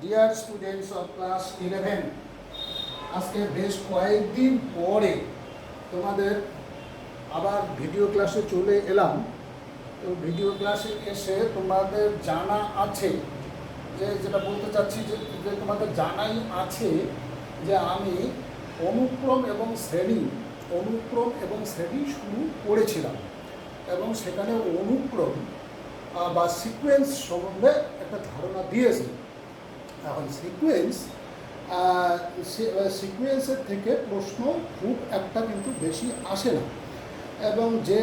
Dear students of class 11, আজকে বেশ কয়েকদিন পরে তোমাদের আবার ভিডিও ক্লাসে চলে এলাম। তো ভিডিও ক্লাসে এসে তোমাদের জানা আছে যেটা বলতে চাচ্ছি যে তোমাদের জানাই আছে যে আমি অনুক্রম এবং শ্রেণী শুরু করেছিলাম এবং সেখানে অনুক্রম বা সিকোয়েন্স সম্বন্ধে একটা ধারণা দিয়েছে। এখন সিকোয়েন্সের থেকে প্রশ্ন খুব একটা কিন্তু বেশি আসে না, এবং যে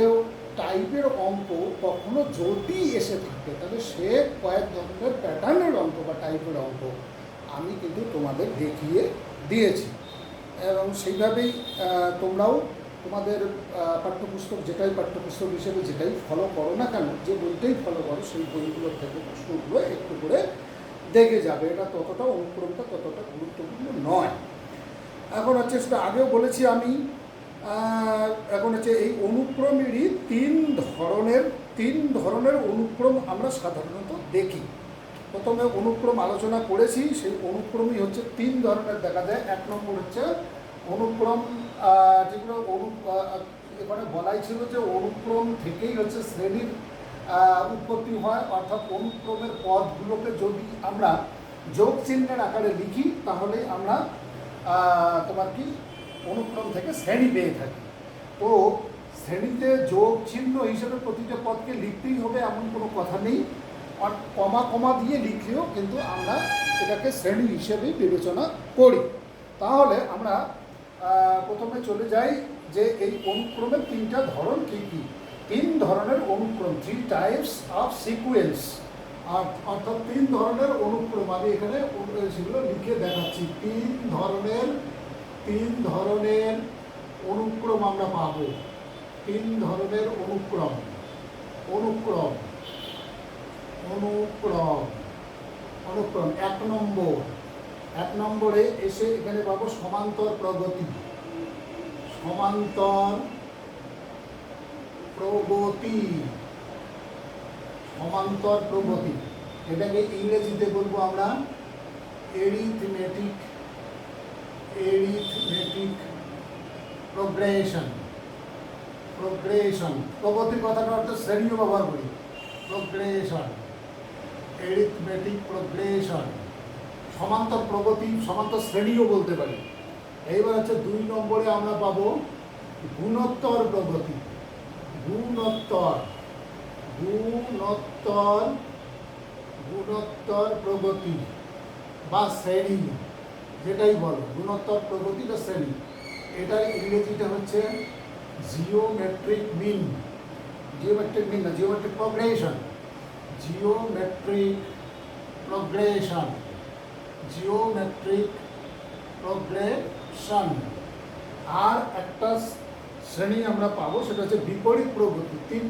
টাইপের অঙ্ক কখনো যদি এসে থাকে তাহলে সে কয়েক ধরনের প্যাটার্নের অঙ্ক বা টাইপের অঙ্ক আমি কিন্তু তোমাদের দেখিয়ে দিয়েছি, এবং সেইভাবেই তোমরাও তোমাদের পাঠ্যপুস্তক পাঠ্যপুস্তক হিসেবে যেটাই ফলো করো না কেন, যে বইটাই ফলো করো সেই বইগুলোর থেকে প্রশ্নগুলো একটু করে দেখে যাবে। এটা অনুক্রমটা ততটা গুরুত্বপূর্ণ নয়। এখন হচ্ছে সেটা আগেও বলেছি আমি, এখন হচ্ছে এই অনুক্রমেরই তিন ধরনের অনুক্রম আমরা সাধারণত দেখি। প্রথমে অনুক্রম আলোচনা করেছি, সেই অনুক্রমই হচ্ছে তিন ধরনের দেখা যায়। এক নম্বর হচ্ছে অনুক্রম, যেগুলো এখানে বলাই ছিল যে অনুক্রম থেকেই হচ্ছে শ্রেণীর উৎপত্তি হয়, অর্থাৎ অনুক্রমের পদগুলোকে যদি আমরা যোগ চিহ্নের আকারে লিখি তাহলে আমরা অনুক্রম থেকে শ্রেণী পেয়ে থাকি। তো শ্রেণীতে যোগ চিহ্ন হিসেবে প্রতিটা পদকে লিখতেই হবে এমন কোনো কথা নেই, আর কমা দিয়ে লিখলেও কিন্তু আমরা এটাকে শ্রেণী হিসেবেই বিবেচনা করি। তাহলে আমরা প্রথমে চলে যাই যে এই অনুক্রমের তিনটা ধরন কী কী। তিন ধরনের অনুক্রম, 3 টাইপস অফ সিকুয়েন্স, অর্থাৎ তিন ধরনের অনুক্রম আমি এখানে সেগুলো লিখে দেখাচ্ছি। তিন ধরনের অনুক্রম আমরা পাবো। তিন ধরনের অনুক্রম। এক নম্বরে এসে এখানে পাবো সমান্তর প্রগতি। এটাকে ইংরেজিতে বলবো আমরা এরিথমেটিক প্রোগ্রেশন। প্রগতির কথাটা অর্থ শ্রেণীও ব্যবহার করি। এরিথমেটিক প্রোগ্রেশন, সমান্তর প্রগতি, সমান্তর শ্রেণীও বলতে পারি। এইবার হচ্ছে 2 নম্বরে আমরা পাবো গুণোত্তর প্রগতি। গুণোত্তর প্রগতি বা শ্রেণী, যেটাই বলো, গুণোত্তর প্রগতি বা শ্রেণী। এটার ইংরেজিটা হচ্ছে জিওমেট্রিক প্রোগ্রেশন। আর একটা শ্রেণী আমরা পাবো, সেটা হচ্ছে বিপরীত প্রগতি। 3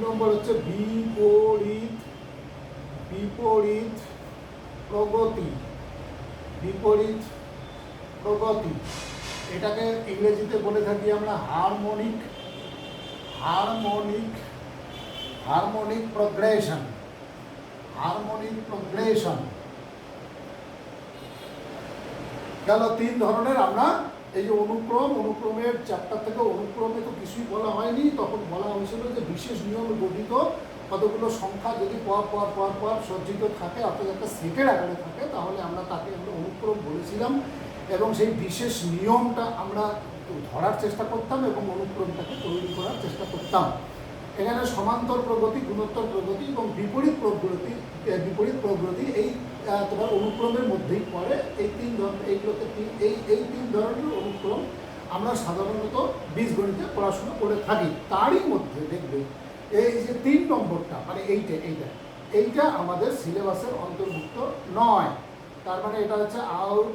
নম্বর হচ্ছে বিপরীত প্রগতি। এটাকে ইংরেজিতে বলে থাকি আমরা হারমোনিক প্রোগ্রেশন। গেল 3 ধরনের। আমরা এই যে অনুক্রমের চ্যাপ্টার থেকে অনুক্রমে তো কিছুই বলা হয়নি, তখন বলা হয়েছিল যে বিশেষ নিয়মে গঠিত কতগুলো সংখ্যা যদি পর সজ্জিত থাকে, অর্থাৎ একটা সেটের আকারে থাকে, তাহলে আমরা তাকে অনুক্রম বলেছিলাম, এবং সেই বিশেষ নিয়মটা আমরা ধরার চেষ্টা করতাম এবং অনুক্রমটাকে তৈরি করার চেষ্টা করতাম। এখানে সমান্তর প্রগতি, গুণোত্তর প্রগতি এবং বিপরীত প্রগতি এই তোমার অনুক্রমের মধ্যেই পড়ে। এই তিন ধরনের অনুক্রম আমরা সাধারণত বীজগণিতে পড়াশোনা করে থাকি। তারই মধ্যে দেখবে এই যে 3 নম্বরটা, মানে এইটা আমাদের সিলেবাসের অন্তর্ভুক্ত নয়। তার মানে এটা হচ্ছে আউট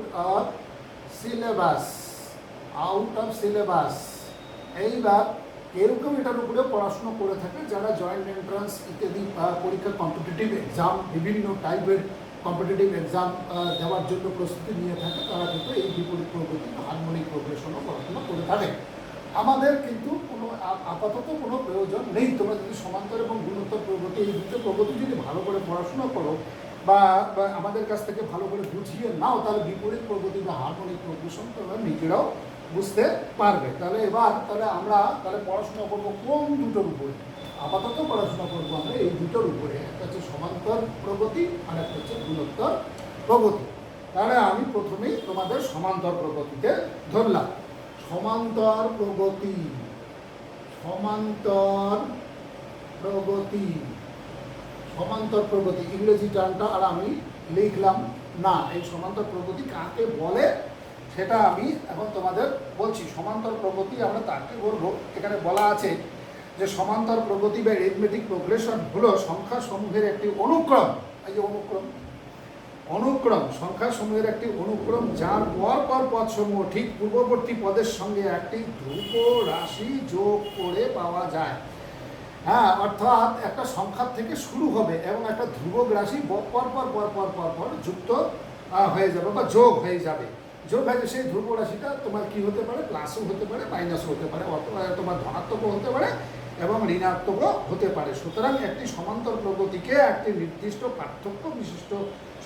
অফ সিলেবাস। এইবার এরকম এটার উপরে পড়াশুনো করে থাকে যারা জয়েন্ট এন্ট্রান্স ইত্যাদি পরীক্ষা, কম্পিটিটিভ এক্সাম, বিভিন্ন টাইপের কম্পিটিটিভ এক্সাম দেওয়ার জন্য প্রস্তুতি নিয়ে থাকে, তারা কিন্তু এই বিপরীত প্রগতি, হারমোনিক প্রোগ্রেশনও পড়াশোনা করে থাকে। আমাদের কিন্তু আপাতত কোনো প্রয়োজন নেই। তোমরা যদি সমান্তর এবং গুণোত্তর প্রগতি, এই দুটো প্রগতি যদি ভালো করে পড়াশোনা করো, বা আমাদের কাছ থেকে ভালো করে বুঝিয়ে নাও, তাহলে বিপরীত প্রগতি বা হারমোনিক প্রোগ্রেশন তোমরা নিজেরাও বুঝতে পারবে। তাহলে এবার আমরা পড়াশোনা করবো কোন দুটোর উপরে? আপাতত পড়াশোনা করবো আমরা এই দুটোর উপরে, একটা হচ্ছে সমান্তর প্রগতি আর একটা হচ্ছে গুণোত্তর প্রগতি। তাহলে আমি প্রথমেই তোমাদের সমান্তর প্রগতিতে ধরলাম। সমান্তর প্রগতি, সমান্তর প্রগতি, সমান্তর প্রগতি ইংরেজি টার্মটা আর আমি লিখলাম না। এই সমান্তর প্রগতি কাকে বলে সেটা আমি এখন তোমাদের বলছি। সমান্তর প্রগতি আমরা তাকে বলবো, এখানে বলা আছে যে সমান্তর প্রগতি বা অ্যারিথমেটিক প্রোগ্রেশন হলো সংখ্যাসমূহের একটি অনুক্রম। এই যে অনুক্রম, অনুক্রম সংখ্যাসমূহের একটি অনুক্রম যার পর পর পদসমূহ ঠিক পূর্ববর্তী পদের সঙ্গে একটি ধ্রুব রাশি যোগ করে পাওয়া যায়। হ্যাঁ, অর্থাৎ একটা সংখ্যার থেকে শুরু হবে এবং একটা ধ্রুবক রাশি পর পর পর পর পর পর যুক্ত হয়ে যাবে বা যোগ হয়ে যাবে। যোগ হয়ে সেই ধ্রুব রাশিটা তোমার কি হতে পারে? প্লাসও হতে পারে, মাইনাসও হতে পারে, অথবা তোমার ধনাত্মকও হতে পারে এবং ঋণাত্মকও হতে পারে। সুতরাং একটি সমান্তর প্রগতিকে একটি নির্দিষ্ট পার্থক্য বিশিষ্ট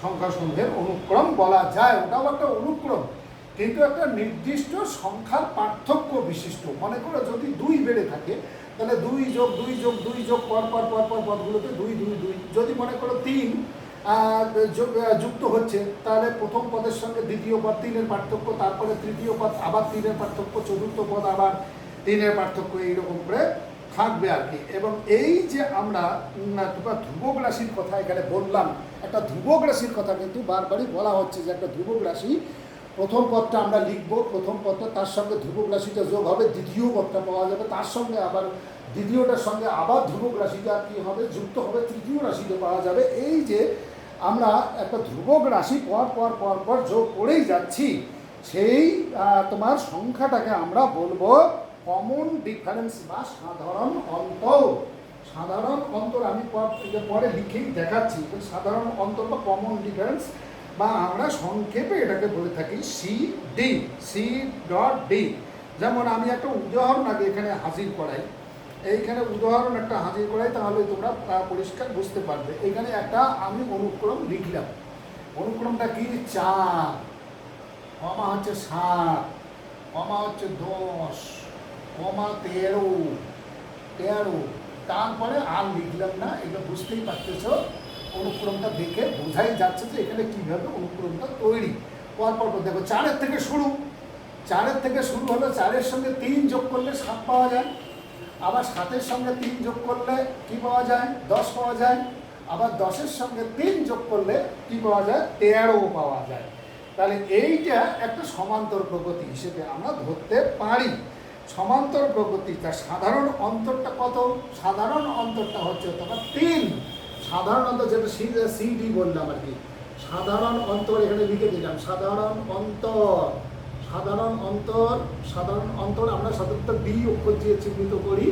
সংখ্যাসমূহের অনুক্রম বলা যায়। ওটাও একটা অনুক্রম, কিন্তু একটা নির্দিষ্ট সংখ্যার পার্থক্য বিশিষ্ট। মনে করো যদি 2 বেড়ে থাকে, তাহলে 2 যোগ 2 যোগ 2 যোগ পর পর পর পর পদগুলোতে 2 2 2। যদি মনে করো 3 যুক্ত হচ্ছে, তাহলে প্রথম পদের সঙ্গে দ্বিতীয় পদ 3-এর পার্থক্য, তারপরে তৃতীয় পদ আবার 3-এর পার্থক্য, চতুর্থ পদ আবার 3-এর পার্থক্য, এইরকম করে থাকবে আর কি। এবং এই যে আমরা ধ্রুবক রাশির কথা এখানে বললাম, একটা ধ্রুবক রাশির কথা কিন্তু বারবারই বলা হচ্ছে যে একটা ধ্রুবক রাশি, প্রথম পদটা আমরা লিখব, প্রথম পদটা তার সঙ্গে ধ্রুবক রাশিটা যোগ হবে, দ্বিতীয় পদটা পাওয়া যাবে, তার সঙ্গে আবার দ্বিতীয়টার সঙ্গে আবার ধ্রুবক রাশিটা কী হবে? যুক্ত হবে, তৃতীয় রাশিটা পাওয়া যাবে। এই যে আমরা একটা ধ্রুবক রাশি পর পর পর পর যোগ করেই যাচ্ছি, সেই তোমার সংখ্যাটাকে আমরা বলবো কমন ডিফারেন্স বা সাধারণ অন্তর। সাধারণ অন্তর আমি পরে লিখেই দেখাচ্ছি। সাধারণ অন্তর বা কমন ডিফারেন্স, বা আমরা সংক্ষেপে এটাকে বলে থাকি সিডি, C.D। যেমন আমি একটা উদাহরণ আগে এখানে হাজির করাই, এইখানে উদাহরণ একটা হাজির করাই, তাহলে তোমরা পরিষ্কার বুঝতে পারবে। এখানে একটা আমি অনুক্রম লিখলাম। অনুক্রমটা কি? 4, কমা হচ্ছে 7, কমা হচ্ছে 10, কমা 13, তারপরে আর লিখলাম না। এটা বুঝতেই পারতেছ, অনুক্রমটা দেখে বোঝাই যাচ্ছে যে এখানে কীভাবে অনুক্রমটা তৈরি। পরপর দেখো 4-এর থেকে শুরু, 4-এর থেকে শুরু হলো, 4-এর সঙ্গে 3 যোগ করলে 7 পাওয়া যায়, আবার 7-এর সঙ্গে 3 যোগ করলে কি পাওয়া যায়? 10 পাওয়া যায়, আবার 10-এর সঙ্গে 3 যোগ করলে কি পাওয়া যায়? 13 পাওয়া যায়। তাহলে এইটা একটা সমান্তর প্রগতি হিসেবে আমরা ধরতে পারি। সমান্তর প্রগতি, তার সাধারণ অন্তরটা কত? সাধারণ অন্তরটা হচ্ছে তোমার 3। সাধারণ অন্তর যেটা সিডি বললাম আর কি, সাধারণ অন্তর এখানে লিখে দিলাম। সাধারণ অন্তর, সাধারণ অন্তর, সাধারণ অন্তর আমরা সাধারণত ডি অক্ষর দিয়ে চিহ্নিত করি।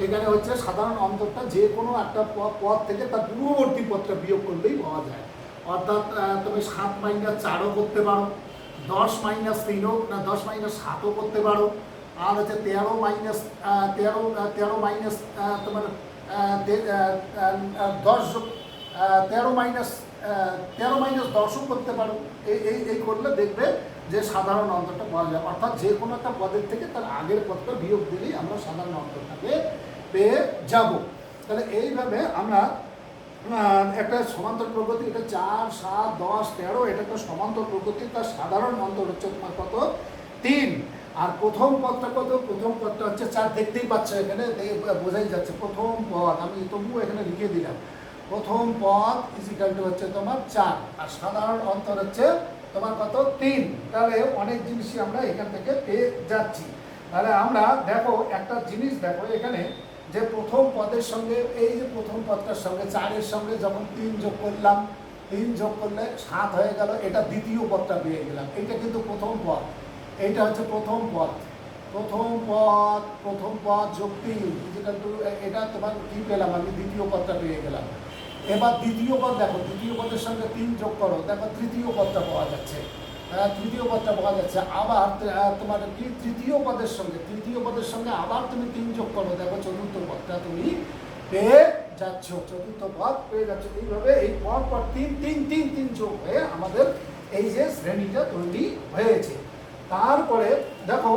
এখানে হচ্ছে সাধারণ অন্তরটা যে কোনো একটা পদ থেকে তার পূর্ববর্তী পদটা বিয়োগ করলেই পাওয়া যায়। অর্থাৎ তুমি 7 মাইনাস 4ও করতে পারো, 10 মাইনাস 3ও না 10 মাইনাস 7ও করতে পারো, আর হচ্ছে 13 মাইনাস তোমার 13 মাইনাস 10ও করতে পারো। এই করলে দেখবে যে সাধারণ অন্তরটা পাওয়া যায়। অর্থাৎ যে কোনো একটা পদের থেকে তার আগের পদটা বিয়োগ দিলেই আমরা সাধারণ অন্তরটাকে পেয়ে যাব। তাহলে এইভাবে আমরা একটা সমান্তর প্রগতি, এটা 4, 7, 10, 13, এটা একটা সমান্তর প্রগতি। তার সাধারণ অন্তর হচ্ছে তোমার কত? 3। আর প্রথম পদটা কত? প্রথম পদটা হচ্ছে 4। দেখতেই পাচ্ছ এখানে বোঝাই যাচ্ছে প্রথম পদ, আমি তবুও এখানে লিখে দিলাম। প্রথম পদ ইজিক্যাল টু হচ্ছে তোমার 4, আর সাধারণ অন্তর হচ্ছে তোমার কত? 3। তাহলে অনেক জিনিসই আমরা এখান থেকে পেয়ে যাচ্ছি। তাহলে আমরা দেখো একটা জিনিস, দেখো এখানে যে প্রথম পদের সঙ্গে এই যে প্রথম পদটার সঙ্গে 4-এর সঙ্গে যখন 3 যোগ করলাম, 3 যোগ করলে 7 হয়ে গেল, এটা দ্বিতীয় পদটা পেয়ে গেলাম। এটা কিন্তু প্রথম পদ, এইটা হচ্ছে প্রথম পদ। প্রথম পদ যোগ 3 ইজিক্যাল টু, এটা তোমার কি পেলাম? আমি দ্বিতীয় পদটা পেয়ে গেলাম। এবার দ্বিতীয় পদ দেখো, দ্বিতীয় পদের সঙ্গে 3 যোগ করো, দেখো তৃতীয় পদটা পাওয়া যাচ্ছে। তৃতীয় পদটা পাওয়া যাচ্ছে। আবার তোমার কি তৃতীয় পদের সঙ্গে আবার তুমি 3 যোগ করো, দেখো চতুর্থ পদটা তুমি পেয়ে যাচ্ছ, চতুর্থ পদ পেয়ে যাচ্ছ। এইভাবে এই পর পর তিন তিন তিন তিন যোগ হয়ে আমাদের এই যে শ্রেণীটা তৈরি হয়েছে। তারপরে দেখো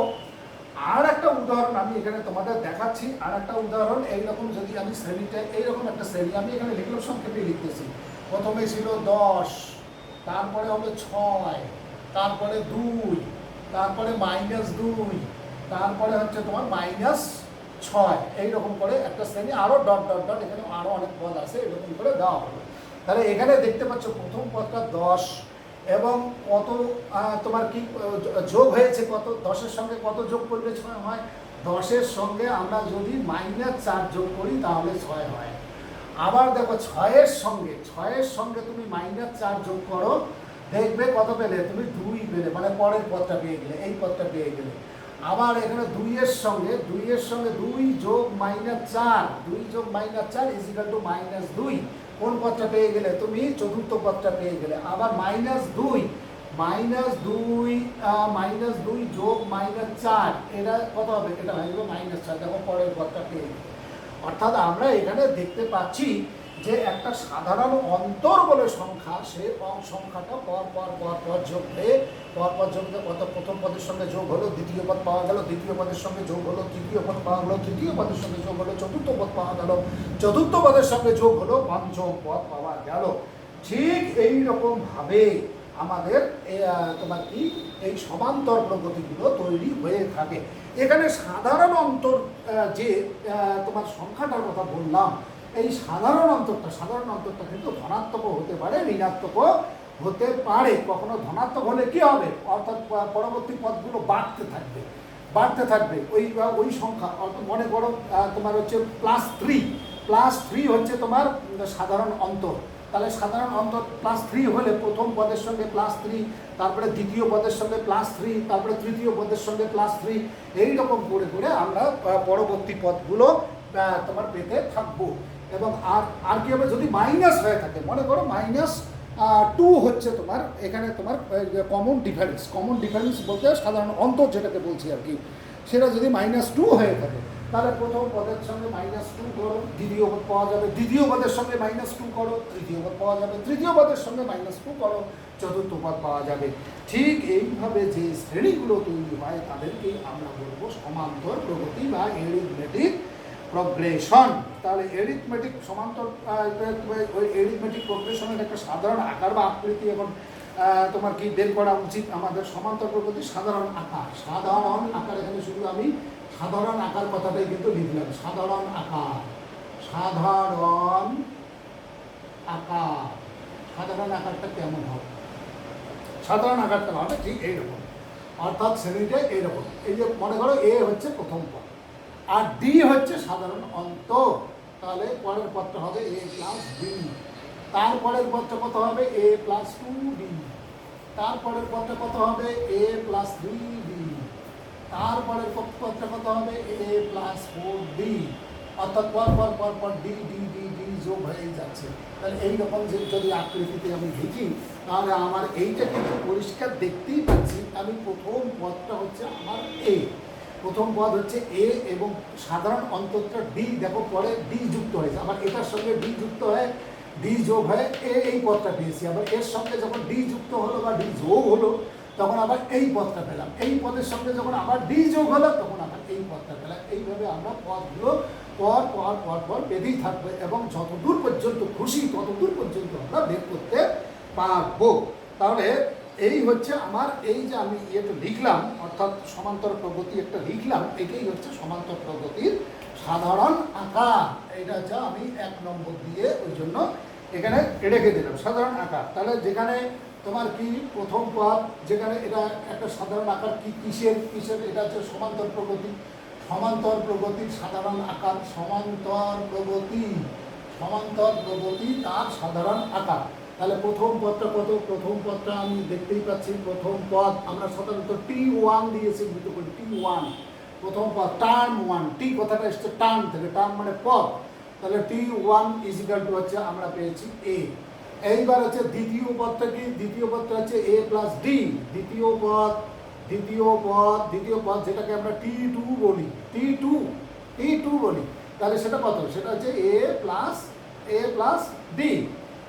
আর একটা উদাহরণ আমি এখানে তোমাদের দেখাচ্ছি। আর একটা উদাহরণ, এইরকম যদি আমি শ্রেণীটা, এইরকম একটা শ্রেণী আমি এখানে লিখলাম, সংক্ষেপে লিখতেছি। প্রথমে ছিল 10, তারপরে হবে 6, তারপরে 2, তারপরে -2, তারপরে হচ্ছে তোমার -6, এইরকম করে একটা শ্রেণী, আরও ডট ডট ডট, এখানে আরও অনেক পদ আছে, এরকম করে দেওয়া হলো। তাহলে এখানে দেখতে পাচ্ছ প্রথম পদটা 10 এবং কত তোমার কি যোগ হয়েছে, কত 10-এর সঙ্গে কত যোগ করলে 6 হয়? 10-এর সঙ্গে আমরা যদি -4 যোগ করি তাহলে 6 হয়। আবার দেখো 6-এর সঙ্গে তুমি -4 যোগ করো, দেখবে কত পেলে? তুমি 2 পেলে, মানে পরের পদটা পেয়ে গেলে, এই পদটা পেয়ে গেলে। আবার এখানে 2-এর সঙ্গে 2 যোগ -4, 2 যোগ -4 ইজিক্যাল টু -2, কোন পদটা পেয়ে গেলে? তুমি চতুর্থ পদটা পেয়ে গেলে। আবার -2 যোগ -4, এটা কত হবে? এটা হয়ে যাবে -4, দেখো পরের পদটা পেয়ে গেলে। অর্থাৎ আমরা এখানে দেখতে পাচ্ছি যে একটা সাধারণ অন্তর বলে সংখ্যা, সে সংখ্যাটা পর পর যোগ হয়ে কত প্রথম পদের সঙ্গে যোগ হলো, দ্বিতীয় পদ পাওয়া গেল, দ্বিতীয় পদের সঙ্গে যোগ হলো, তৃতীয় পদ পাওয়া গেল, তৃতীয় পদের সঙ্গে যোগ হলো, চতুর্থ পদ পাওয়া গেল, চতুর্থ পদের সঙ্গে যোগ হলো, পঞ্চম পদ পাওয়া গেল। ঠিক এইরকম ভাবে আমাদের তোমার কি এই সমান্তর প্রগতিগুলো তৈরি হয়ে থাকে। এখানে সাধারণ অন্তর যে তোমার সংখ্যাটার কথা বললাম, এই সাধারণ অন্তরটা কিন্তু ধনাত্মকও হতে পারে, ঋণাত্মকও হতে পারে। কখনো ধনাত্মক হলে কি হবে? অর্থাৎ পরবর্তী পদগুলো বাড়তে থাকবে ওই সংখ্যা। অর্থাৎ মনে করো তোমার হচ্ছে +3 হচ্ছে তোমার সাধারণ অন্তর। তাহলে সাধারণ অন্তর +3 হলে প্রথম পদের সঙ্গে +3, তারপরে দ্বিতীয় পদের সঙ্গে +3, তারপরে তৃতীয় পদের সঙ্গে +3, এইরকম করে করে আমরা পরবর্তী পদগুলো তোমার পেতে থাকবো। এবং আর কি হবে? যদি মাইনাস হয়ে থাকে, মনে করো -2 হচ্ছে তোমার এখানে তোমার কমন ডিফারেন্স বলতে সাধারণ অন্তর যেটাকে বলছি আর কি, সেটা যদি -2 হয়ে থাকে, তাহলে প্রথম পদের সঙ্গে -2 করো, দ্বিতীয় পদ পাওয়া যাবে, দ্বিতীয় পদের সঙ্গে -2 করো, তৃতীয় পদ পাওয়া যাবে, তৃতীয় পদের সঙ্গে -2 করো, চতুর্থ পদ পাওয়া যাবে। ঠিক এইভাবে যে শ্রেণীগুলো তৈরি হয় তাদেরকেই আমরা বলবো সমান্তর প্রগতি বা এরিথমেটিক প্রগ্রেশন। তাহলে এরিথমেটিক সমান্তর ওই এরিথমেটিক প্রগ্রেশনের একটা সাধারণ আকার বা আকৃতি এখন তোমার কি বের করা উচিত আমাদের। সমান্তর প্রগতির সাধারণ আকার, এখানে শুধু আমি সাধারণ আকার কথাটাই কিন্তু লিখলাম। সাধারণ আকারটা কেমন হবে? সাধারণ আকারটা হবে ঠিক এইরকম, অর্থাৎ শ্রেণীটা এইরকম। এই যে মনে করো এ হচ্ছে প্রথম পদ আর ডি হচ্ছে সাধারণ অন্তর, তাহলে পরের পদটা হবে a+b, তারপরের পদটা কত হবে? a+2b, তারপরের পদটা কত হবে? a+3b, তারপরের পদটা কত হবে? a+4b, অর্থাৎ পর ডি যোগ হয়ে যাচ্ছে। তাহলে এইরকম যদি আকৃতিতে আমি লিখি, তাহলে আমার এইটা কিন্তু পরিষ্কার দেখতেই পাচ্ছি। আমি প্রথম পদটা হচ্ছে আমার এ, প্রথম পদ হচ্ছে এ এবং সাধারণ অন্তরটা ডি, দেখো পরে ডি যুক্ত হয়েছে, আবার এটার সঙ্গে ডি যুক্ত হয়ে ডি যোগ হয়ে এই পদটা পেয়েছি। আবার এর সঙ্গে যখন ডি যুক্ত হলো বা ডি যোগ হলো তখন আবার এই পদটা পেলাম, এই পদের সঙ্গে যখন আবার ডি যোগ হলো তখন আবার এই পদটা পেলাম। এইভাবে আমরা পদগুলো পর পেতেই থাকবে এবং যতদূর পর্যন্ত খুশি ততদূর পর্যন্ত আমরা বের করতে পারবো। তাহলে এই হচ্ছে আমার এই যে আমি ইয়েটা লিখলাম, অর্থাৎ সমান্তর প্রগতি একটা লিখলাম, এটাই হচ্ছে সমান্তর প্রগতির সাধারণ আকার। এটা হচ্ছে আমি 1 নম্বর দিয়ে ওই জন্য এখানে রেখে দিলাম সাধারণ আকার। তাহলে যেখানে তোমার কি প্রথম পদ, যেখানে এটা একটা সাধারণ আকার কিসের এটা হচ্ছে সমান্তর প্রগতির সাধারণ আকার, সমান্তর প্রগতি তার সাধারণ আকার। তাহলে প্রথম পদটা কত? প্রথম পদটা আমি দেখতেই পাচ্ছি, প্রথম পদ আমরা সাধারণত T1 দিয়ে চিহ্নিত করি। T1 প্রথম পদ, টার্ম 1, টি কথাটা এসছে টার্ম থেকে, টার্ম মানে পদ। তাহলে T1 = হচ্ছে আমরা পেয়েছি এ। এইবার হচ্ছে দ্বিতীয় পদটা কি? দ্বিতীয় পদটা হচ্ছে a+d, দ্বিতীয় পদ যেটাকে আমরা T2 বলি, তাহলে সেটা কত? সেটা হচ্ছে a+b, এ প্লাস ডি,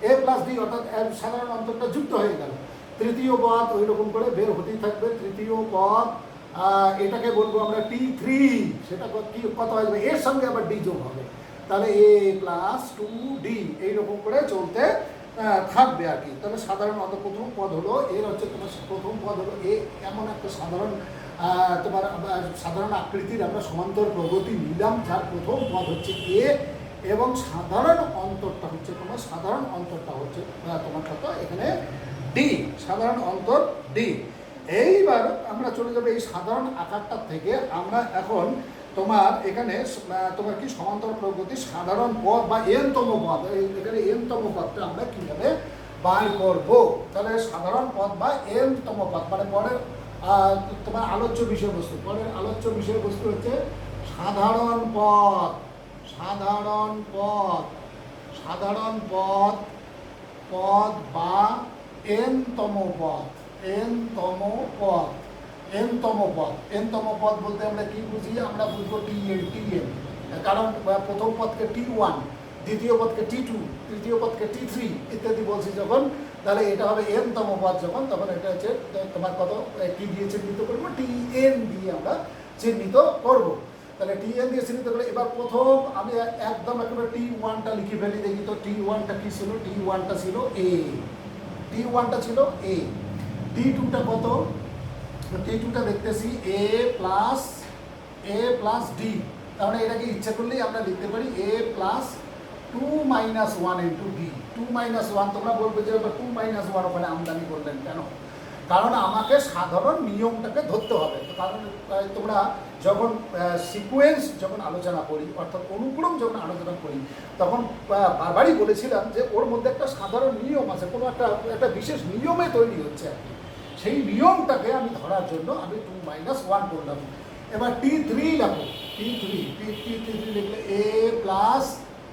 এ প্লাস ডি অর্থাৎ সাধারণ অন্তরটা যুক্ত হয়ে গেল। তৃতীয় পদ ওই রকম করে বের হতেই থাকবে। তৃতীয় পদ এটাকে বলবো আমরা T3, সেটা কি কত আসবে, এর সঙ্গে আবার ডি যোগ হবে, তাহলে এ প্লাস 2D এইরকম করে চলতে থাকবে আর কি। তাহলে সাধারণ অত প্রথম পদ হলো, এর হচ্ছে তোমার প্রথম পদ হলো এ, এমন একটা সাধারণ তোমার সাধারণ আকৃতির আমরা সমান্তর প্রগতি নিলাম, যার প্রথম পদ হচ্ছে এ এবং সাধারণ অন্তরটা হচ্ছে তোমার তোমার কত এখানে ডি, সাধারণ অন্তর ডি। এইবার আমরা চলে যাবো এই সাধারণ আকারটা থেকে আমরা এখন তোমার এখানে তোমার কি সমান্তর প্রগতির সাধারণ পদ বা এনতম পদ, এখানে এনতম পদটা আমরা কীভাবে বার করব। তাহলে সাধারণ পদ বা এনতম পদ মানে পরের তোমার আলোচ্য বিষয়বস্তু, পরের আলোচ্য বিষয়বস্তু হচ্ছে সাধারণ পদ, সাধারণ পদ, সাধারণ পদ, পদ বা এনতম পদ, এনতম পদ, এনতম পদ। এনতম পদ বলতে আমরা কি বুঝি, আমরা বুঝবো টিএন, কারণ প্রথম পদকে T1, দ্বিতীয় পদকে T2, তৃতীয় পদকে T3 ইত্যাদি বলছি যখন, তাহলে এটা হবে এনতম পদ যখন, তখন এটা হচ্ছে তোমার কত কি দিয়ে চিহ্নিত করবো, টিএন দিয়ে আমরা চিহ্নিত করবো। তাহলে টিএন দিয়ে চিহ্নিত করে এবার প্রথম আমি একদম একেবারে T1টা লিখে ফেলি, দেখি তো T1টা কি ছিল, T1টা ছিল এ, T1টা ছিল এ, T2টা কত, T2টা দেখতেছি এ প্লাস ডি, তাহলে এটাকে ইচ্ছা করলেই আমরা লিখতে পারি এ প্লাস 2-1 ইন্টু ডি। 2-1 তোমরা বলবে যে 2-1 ওখানে আমদানি করলেন কেন, কারণ আমাকে সাধারণ নিয়মটাকে ধরতে হবে। কারণ তোমরা যখন সিকোয়েন্স যখন আলোচনা করি, অর্থাৎ অনুক্রম যখন আলোচনা করি, তখন বারবারই বলেছিলাম যে ওর মধ্যে একটা সাধারণ নিয়ম আছে, কোনো একটা বিশেষ নিয়মে তৈরি হচ্ছে আর কি। সেই নিয়মটাকে আমি ধরার জন্য আমি 2-1 করলাম। এবার T3 লেখো, T3 লিখলে এ প্লাস,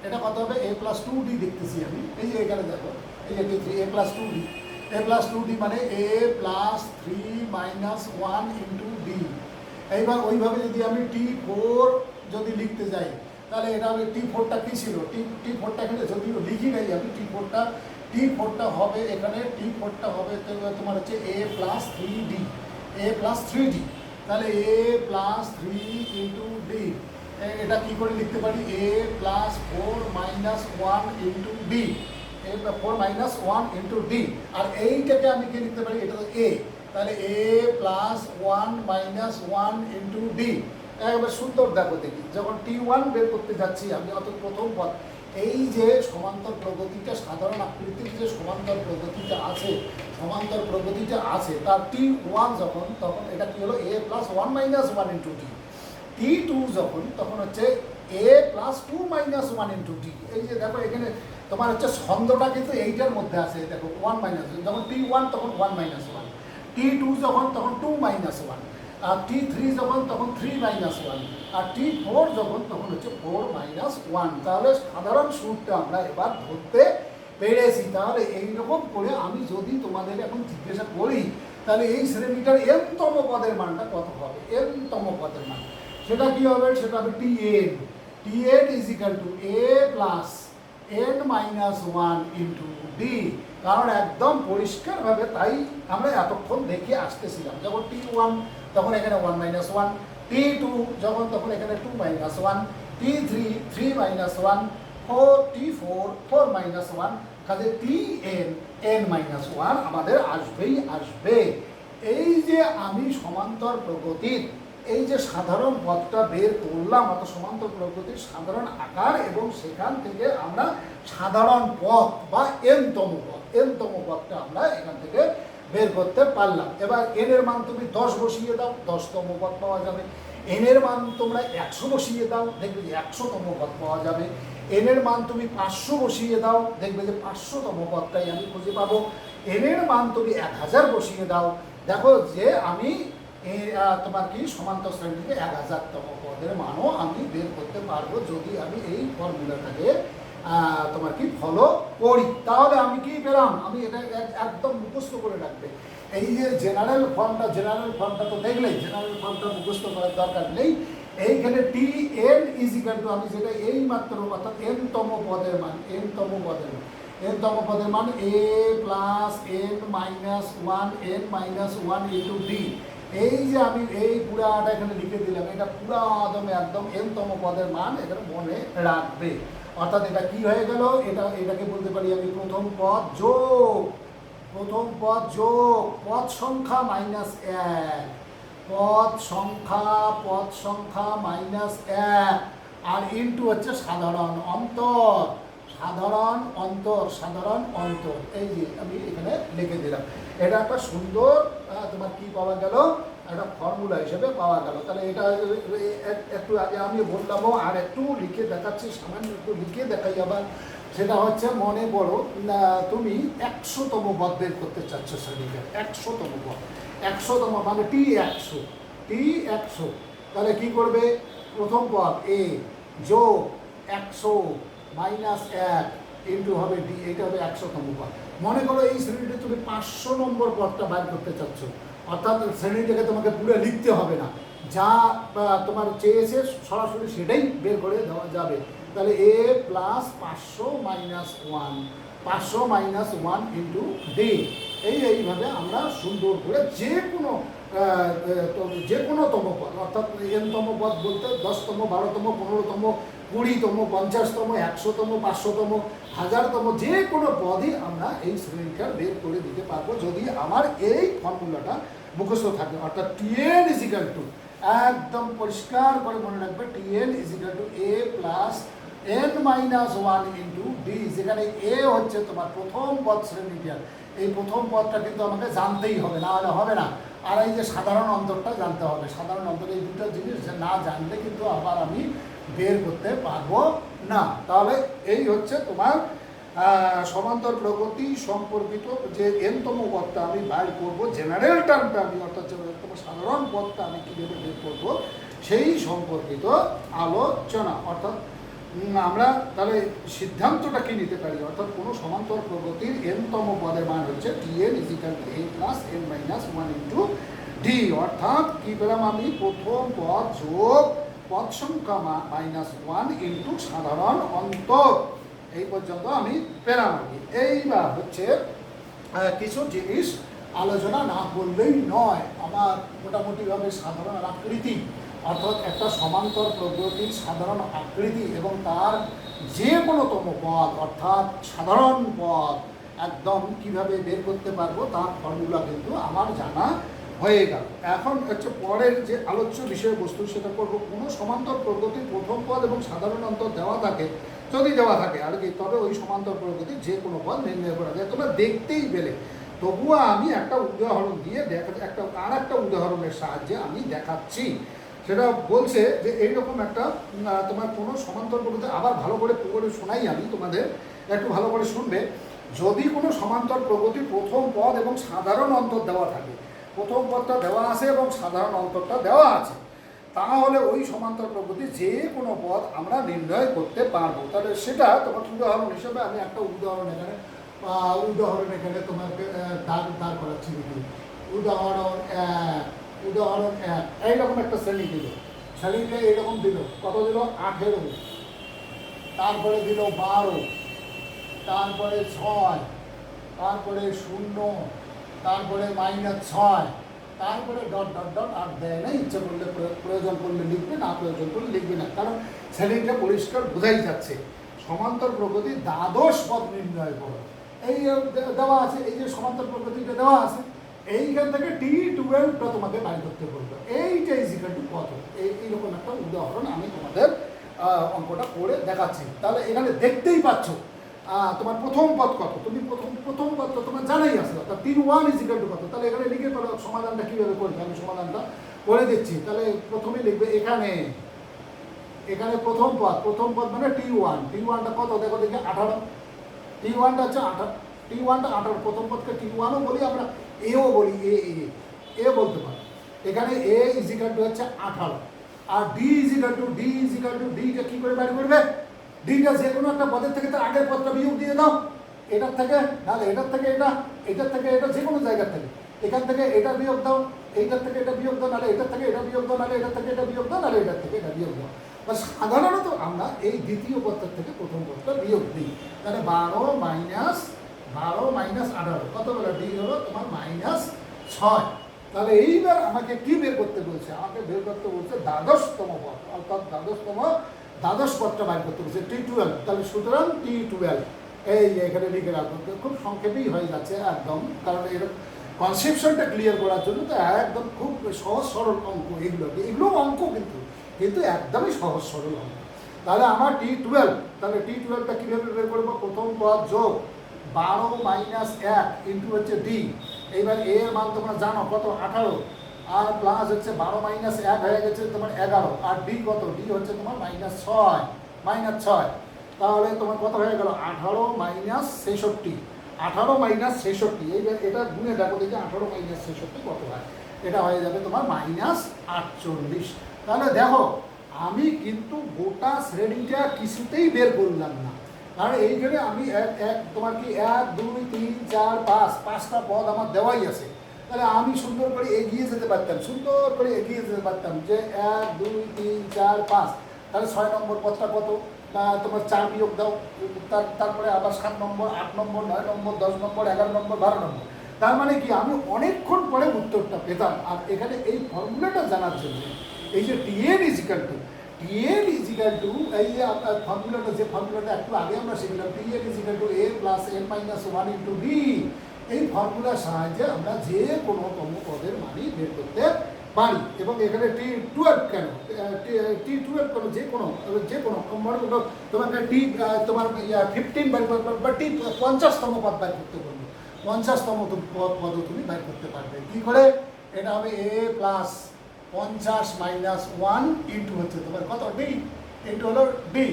এটা কত হবে, এ প্লাস 2D দেখতেছি আমি, এই যে এখানে দেখো, এই যে T3 এ প্লাস 2D, এ প্লাস 2D মানে এ প্লাস 3-1 ইন্টু ডি। এইবার ওইভাবে যদি আমি T4 যদি লিখতে যাই, তাহলে এটা হবে T4টা কী ছিল, T4টা এখানে যদিও লিখি নাই আমি, T4টা হবে এখানে, T4টা হবে তোমার হচ্ছে এ প্লাস 3D, এ প্লাস 3D, তাহলে এ প্লাস 3 ইন্টু ডি। এটা কী করে লিখতে পারি, এ প্লাস 4-1 ইন্টু ডি, এ 4-1 ইন্টু ডি। আর এইটাকে আমি কি লিখতে পারি, এটা তো এ, তাহলে এ প্লাস 1-1 ইন্টু ডি। এবার সুন্দর দেখো দেখি, যখন T1 বের করতে যাচ্ছি আমি, অর্থাৎ প্রথম পদ, এই যে সমান্তর প্রগতিটা, সাধারণ আকৃতির যে সমান্তর প্রগতিটা আছে তার T1 যখন, তখন এটা কি হলো এ প্লাস 1-1 ইন্টু ডি। T2 যখন, তখন হচ্ছে এ প্লাস 2-1 ইন্টু ডি। এই যে দেখো এখানে তোমার হচ্ছে ছন্দটা কিন্তু এইটার মধ্যে আছে, দেখো 1-, যখন T1 তখন 1-1, T2 যখন তখন 2-1, আর T3 যখন তখন 3-1, আর T4 যখন তখন হচ্ছে 4-1। তাহলে সাধারণ সূত্রটা আমরা এবার ধরতে পেরেছি। তাহলে এইরকম করে আমি যদি তোমাদের এখন জিজ্ঞাসা করি, তাহলে এই শ্রেণীটার এনতম পদের মানটা কত হবে, এনতম পদের মান সেটা কি হবে, সেটা হবে Tn, Tn is equal to A plus n-1 into D. কারণ একদম পরিষ্কারভাবে তাই আমরা এতক্ষণ দেখে আসতেছিলাম, যখন T1 তখন এখানে 1-1, T2 যখন তখন এখানে 2-1, T3 3-1, T4 4-1, কাজে Tn n-1 আমাদের আসবেই আসবে। এই যে আমি সমান্তর প্রগতির এই যে সাধারণ পদটা বের করলাম, অর্থাৎ সমান্তর প্রগতির সাধারণ আকার, এবং সেখান থেকে আমরা সাধারণ পদ বা এনতম পদটা আমরা এখান থেকে বের করতে পারলাম। এবার এন এর মান তুমি 10 বসিয়ে দাও, 10তম পদ পাওয়া যাবে। এন এর মান তোমরা 100 বসিয়ে দাও, দেখবে যে 100তম পদ পাওয়া যাবে। এন এর মান তুমি 500 বসিয়ে দাও, দেখবে যে 500তম পদটাই আমি খুঁজে পাবো। এন এর মান তুমি 1000 বসিয়ে দাও, দেখো যে আমি তোমার কি সমান্তর শ্রেণী থেকে 1000তম পদের মানও আমি বের করতে পারবো, যদি আমি এই ফর্মুলাটাকে তোমার কি ফলো করি। তাহলে আমি কি পেলাম, আমি এটা একদম মুখস্থ করে রাখবে। এই যে জেনারেল ফর্মটা তো দেখলেই, জেনারেল ফর্মটা মুখস্থ করার দরকার নেই। এইখানে T N is equal two আমি যেটা এই মাত্র অর্থাৎ এন তম পদের মান এন তম পদের মান A plus N minus one N minus one into D. এই যে আমি এই পুরাটা এখানে লিখে দিলাম, এটা পুরা একদম এন তম পদের মান এখানে মনে রাখবে। অর্থাৎ এটা কি হয়ে গেল, এটাকে বলতে পারি আমি প্রথম পদ যোগ পদ সংখ্যা মাইনাস 1, পদ সংখ্যা মাইনাস 1 আর ইনটু হচ্ছে সাধারণ অন্তর। এই যে আমি এখানে লিখে দিলাম। এটা একটা সুন্দর তোমার কি পাওয়া গেল, একটা ফর্মুলা হিসেবে পাওয়া গেল। তাহলে এটা একটু আগে আমি বললাম, আর একটু লিখে দেখাচ্ছি, সামান্য একটু লিখে দেখাই আবার। সেটা হচ্ছে মনে করো তুমি 100তম পদ বের করতে চাচ্ছ শ্রেণীতে, 100তম পদ, 100তম মানে টি 100। তাহলে কি করবে, প্রথম পদ এ যোগ 100 মাইনাস 1 ইন্টু হবে ডি, এইটা হবে 100তম পদ। মনে করো এই শ্রেণীতে তুমি 500 নম্বর পদটা বাইর করতে চাচ্ছ, অর্থাৎ শ্রেণীটাকে তোমাকে পুরো লিখতে হবে না, যা তোমার চেয়েছে সরাসরি সেটাই বের করে দেওয়া যাবে। তাহলে এ প্লাস 500 মাইনাস 1 ইন্টু ডি। এইভাবে আমরা সুন্দর করে যে কোনো তম পদ, অর্থাৎ এনতম পদ বলতে 10তম 12তম 15তম 20তম 50তম 100তম 500তম 1000তম যে কোনো পদই আমরা এই শ্রেণীটা বের করে দিতে পারবো, যদি আমার এই ফর্মুলাটা মুখস্থ থাকে। অর্থাৎ টিএন ইজ ইকুয়াল টু, একদম পরিষ্কার করে মনে রাখবে, T N is equal to A plus N minus 1 into D. যেখানে এ হচ্ছে তোমার প্রথম পদ শ্রেণীটার, এই প্রথম পদটা কিন্তু আমাকে জানতেই হবে, না হলে হবে না। আর এই যে সাধারণ অন্তরটা জানতে হবে, সাধারণ অন্তর, এই দুটো জিনিস না জানলে কিন্তু আবার আমি বের করতে পারবো না। তাহলে এই হচ্ছে তোমার সমান্তর প্রগতি সম্পর্কিত যে এনতম পদটা আমি বাইর করবো, জেনারেল টার্মটা আমি, অর্থাৎ তোমার সাধারণ পদটা আমি কীভাবে বের করবো সেই সম্পর্কিত আলোচনা। অর্থাৎ আমরা তাহলে সিদ্ধান্তটা কি নিতে পারি, অর্থাৎ কোনো সমান্তর প্রগতির এনতম পদের মান হচ্ছে T N is equal to A plus N minus 1 into D. অর্থাৎ কি পেলাম আমি, প্রথম পদ যোগ পদ সংখ্যা মাইনাস 1 ইন্টু সাধারণ অন্তর, এই পর্যন্ত আমি পেলাম আর কি। এইবার হচ্ছে কিছু জিনিস আলোচনা না করলেই নয়, আমার মোটামুটিভাবে সাধারণ আকৃতি, অর্থাৎ একটা সমান্তর প্রগতির সাধারণ আকৃতি এবং তার যে কোনো তম পদ অর্থাৎ সাধারণ পদ একদম কিভাবে বের করতে পারবো তার ফর্মুলা কিন্তু আমার জানা হয়ে গেল। এখন হচ্ছে পরের যে আলোচ্য বিষয়বস্তু, সেটা করবো কোনো সমান্তর প্রগতির প্রথম পদ এবং সাধারণ অন্তর দেওয়া থাকে, যদি দেওয়া থাকে আর কি, তবে ওই সমান্তর প্রগতির যে কোনো পদ নির্ণয় করা যায়। তোমরা দেখতেই পেলে, তবুও আমি একটা উদাহরণ দিয়ে আর একটা উদাহরণের সাহায্যে আমি দেখাচ্ছি। সেটা বলছে যে এইরকম একটা তোমার কোনো সমান্তর প্রগতি, আবার ভালো করে শোনাই আমি তোমাদের, একটু ভালো করে শুনবে। যদি কোনো সমান্তর প্রগতি প্রথম পদ এবং সাধারণ অন্তর দেওয়া থাকে, প্রথম পদটা দেওয়া আছে এবং সাধারণ অন্তরটা দেওয়া আছে, তাহলে ওই সমান্তর প্রগতি যে কোনো পদ আমরা নির্ণয় করতে পারবো। তাহলে সেটা তোমার উদাহরণ হিসেবে আমি একটা উদাহরণ এখানে তোমাকে দাঁড় করাচ্ছি। উদাহরণ এক, এইরকম একটা শ্রেণী দিল, শ্রেণীতে এইরকম দিল, কত দিল 18, তারপরে দিল 12, তারপরে 6, তারপরে 0, তারপরে -6, তারপরে ডট আর দেয় না। ইচ্ছে করলে প্রয়োজন করলে লিখবে, না প্রয়োজন করলে লিখবে না, কারণ শ্রেণীটা পরিষ্কার বোঝাই যাচ্ছে। সমান্তর প্রগতি দ্বাদশ পদ নির্ণয় করো, এই দেওয়া আছে, এই যে সমান্তর প্রগতিটা দেওয়া আছে, এইখান থেকে T12টা তোমাকে বাইর করতে বলবো, এইটা ইজ ইকুয়াল টু কত। এইরকম একটা উদাহরণ আমি তোমাদের অঙ্কটা করে দেখাচ্ছি। তাহলে এখানে দেখতেই পাচ্ছ তোমার প্রথম পদ কত, তুমি প্রথম পদ তো তোমার জানাই আছে, অর্থাৎ 3 ইজ ইকুয়াল টু কত। তাহলে এখানে লিখে পড়ো সমাধানটা কীভাবে করবে, আমি সমাধানটা করে দিচ্ছি। তাহলে প্রথমে লিখবে এখানে প্রথম পদ মানে T1টা কত দেখো দেখি 18, T1টা হচ্ছে 18, প্রথম পদকে T1ও বলি আমরা, এও বলি, এ বলতে পারো। এখানে এ ইজ ইকুয়াল টু হচ্ছে 18 আর ডি ইজ ইকুয়াল টু ডিটা কী করে বাইর করবে, ডিটা যে কোনো একটা পদের থেকে তার আগের পদটা বিয়োগ দিয়ে দাও, এটার থেকে, নাহলে এটার থেকে এটা, এটার থেকে এটা, যে কোনো জায়গার থেকে এখান থেকে এটা বিয়োগ দাও, এইটার থেকে এটা বিয়োগ দাও, নাহলে এটার থেকে এটা বিয়োগ দাও, নাহলে এটার থেকে এটা বিয়োগ দাও, নাহলে এটার থেকে এটা বিয়োগ দাও। বা সাধারণত আমরা এই দ্বিতীয় পদটার থেকে প্রথম পদটা বিয়োগ দিই। তাহলে 12 মাইনাস 18 কত বলে ডি হলো তোমার -6। তাহলে এইবার আমাকে কি বের করতে বলছে? আমাকে বের করতে বলছে দ্বাদশতম পদ, অর্থাৎ দ্বাদশ পদটা বের করতে বলছে T12। তাহলে সুতরাং T12 এই এখানে লিখে রাখবো, খুব সংক্ষেপেই হয়ে যাচ্ছে একদম, কারণ এর কনসেপশনটা ক্লিয়ার করার জন্য তো একদম খুব সহজ সরল অঙ্ক এগুলো অঙ্ক কিন্তু একদমই সহজ সরল অঙ্ক। তাহলে আমার T12, তাহলে T12টা কীভাবে বের করবো? প্রথম পদ যোগ 12 মাইনাস 1 ইন্টু হচ্ছে ডি। এইবার এ এর মান তোমরা জানো কত, 18, আর প্লাস হচ্ছে 12 মাইনাস 1 হয়ে গেছে তোমার 11, আর ডি কত, ডি হচ্ছে তোমার -6। তাহলে তোমার কত হয়ে গেল 18 মাইনাস 66, 18 মাইনাস 66। এইবার এটা গুণে দেখো দেখি 18 মাইনাস 66 কত হয়। এটা হয়ে যাবে তোমার -48। তাহলে দেখো আমি কিন্তু গোটা শ্রেণীটা কিছুতেই বের করলাম না, কারণ এইখানে আমি তোমার কি 1 2 3 4 5 5টা পদ আমার দেওয়াই আছে। তাহলে আমি সুন্দর করে এগিয়ে যেতে পারতাম যে 1 2 3 4 5। তাহলে 6 নম্বর পদটা কত, তোমার 4 বিয়োগ দাও, তারপরে আবার 7 নম্বর 8 নম্বর 9 নম্বর 10 নম্বর 11 নম্বর 12 নম্বর। তার মানে কি আমি অনেকক্ষণ পরে উত্তরটা পেতাম। আর এখানে এই ফর্মুলাটা জানার জন্য এই যে TN ইজিক্যাল টু এই যে ফর্মুলাটা, যে ফর্মুলাটা একটু আগে আমরা শিখলাম, TN is equal to A plus N minus 1 into D। এই ফর্মুলার সাহায্যে আমরা যে কোনো তম পদের মানই বের করতে পারি। এবং এখানে T12 কেন, T12 কেন, যে কোনো তোমাকে তোমার 15 বাইর করতে পারবে, বা 50তম পদ বাইর করতে পারবে, 50তম পদও তুমি বাইর করতে পারবে। কী করে? এটা হবে A প্লাস 50 মাইনাস 1 ইন্টু হচ্ছে তোমার কত, ডি, ইন্টু হলো ডি।